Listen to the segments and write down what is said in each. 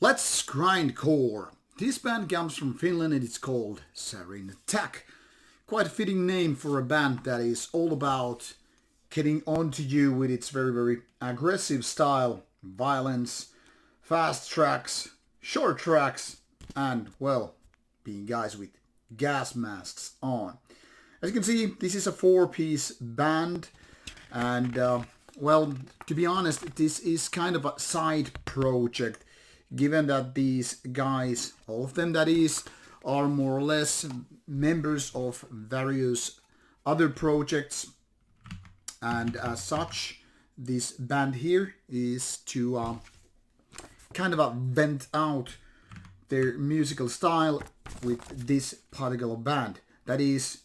Let's Grindcore. This band comes from Finland and it's called Sarin Attack. Quite a fitting name for a band that is all about getting onto you with its very aggressive style, violence, fast tracks, short tracks, and, well, being guys with gas masks on. As you can see, this is a 4-piece band, and, well, to be honest, this is kind of a side project, given that these guys, all of them that is, are more or less members of various other projects, and as such, this band here is to kind of vent out their musical style with this particular band. That is,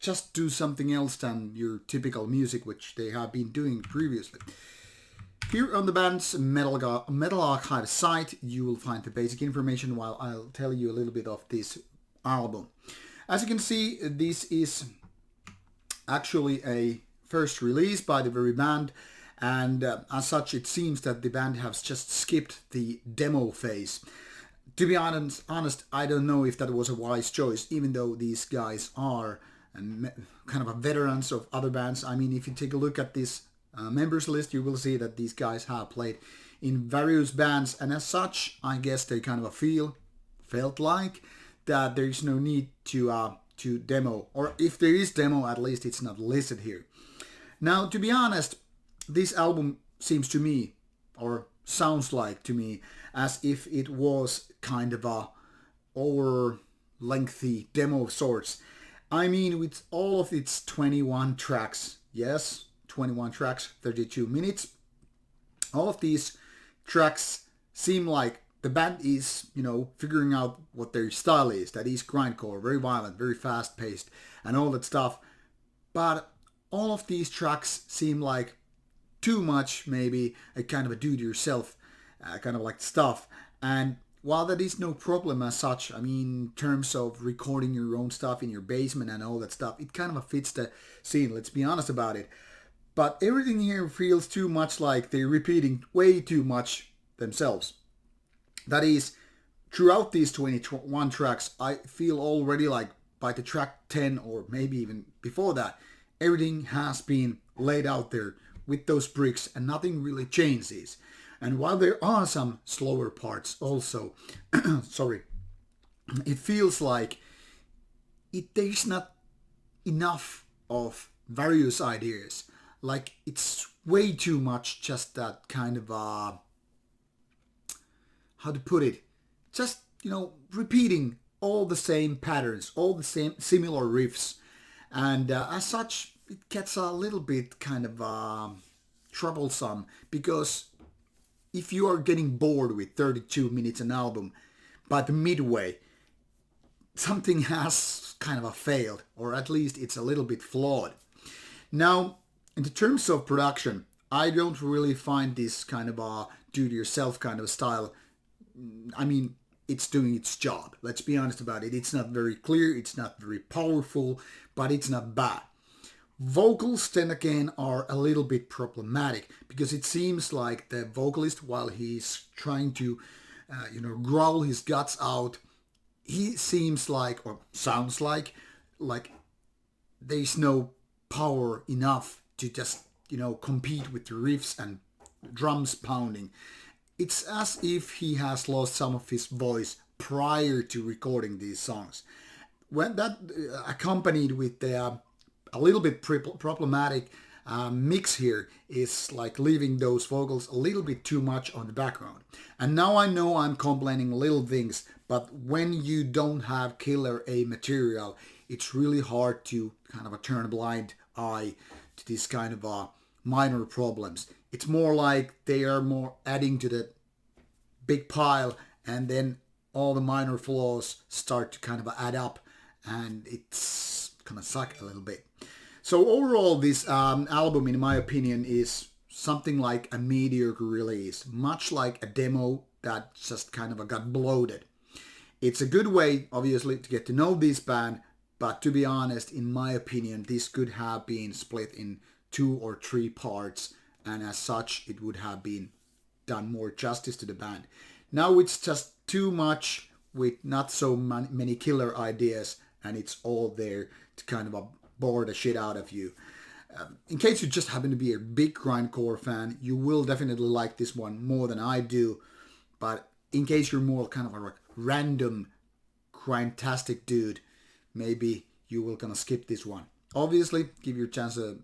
just do something else than your typical music, which they have been doing previously. Here on the band's Metal Archive site, you will find the basic information while I'll tell you a little bit of this album. As you can see, this is actually a first release by the very band, and as such it seems that the band has just skipped the demo phase. To be honest, I don't know if that was a wise choice, even though these guys are kind of a veterans of other bands. I mean, if you take a look at this members list, you will see that these guys have played in various bands, and as such, I guess they kind of felt like that there is no need to demo, or if there is demo, at least it's not listed here. Now, to be honest, this album seems to me, or sounds like to me, as if it was kind of a over lengthy demo of sorts. I mean, with all of its 21 tracks, yes, 21 tracks, 32 minutes, all of these tracks seem like the band is, figuring out what their style is. That is grindcore, very violent, very fast-paced, and all that stuff. But all of these tracks seem like too much, maybe, a kind of a do-it-yourself kind of like stuff. And while that is no problem as such, I mean, in terms of recording your own stuff in your basement and all that stuff, it kind of fits the scene, let's be honest about it. But everything here feels too much like they're repeating way too much themselves. That is, throughout these 21 tracks, I feel already like by the track 10 or maybe even before that, everything has been laid out there with those bricks and nothing really changes. And while there are some slower parts also, sorry, it feels like there's not enough of various ideas. Like, it's way too much just that kind of, how to put it, just, repeating all the same patterns, all the same similar riffs. And as such, it gets a little bit kind of troublesome, because if you are getting bored with 32 minutes an album, by the midway, something has kind of failed, or at least it's a little bit flawed. Now, in the terms of production, I don't really find this kind of a do-it-yourself kind of style. I mean, it's doing its job. Let's be honest about it. It's not very clear, it's not very powerful, but it's not bad. Vocals then again are a little bit problematic, because it seems like the vocalist, while he's trying to, growl his guts out, he seems like, or sounds like there's no power enough to just, compete with the riffs and drums pounding. It's as if he has lost some of his voice prior to recording these songs. When that accompanied with the a little bit problematic mix here is like leaving those vocals a little bit too much on the background. And now I know I'm complaining little things, but when you don't have killer A material, it's really hard to kind of turn a blind eye to these kind of minor problems. It's more like they are more adding to the big pile, and then all the minor flaws start to kind of add up, and it's gonna suck a little bit. So overall, this album, in my opinion, is something like a mediocre release, much like a demo that just kind of got bloated. It's a good way, obviously, to get to know this band, but to be honest, in my opinion, this could have been split in 2 or 3 parts, and as such, it would have been done more justice to the band. Now it's just too much with not so many killer ideas, and it's all there to kind of bore the shit out of you. In case you just happen to be a big grindcore fan, you will definitely like this one more than I do. But in case you're more kind of a random grindtastic dude, maybe you will gonna skip this one. Obviously, give your chance the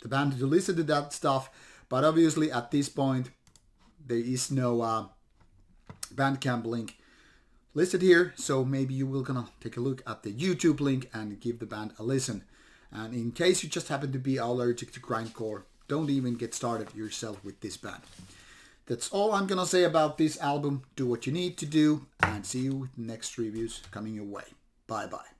band to listen to that stuff. But obviously, at this point, there is no Bandcamp link listed here, so maybe you will gonna take a look at the YouTube link and give the band a listen. And in case you just happen to be allergic to grindcore, don't even get started yourself with this band. That's all I'm gonna say about this album. Do what you need to do, and see you with the next reviews coming your way. Bye bye.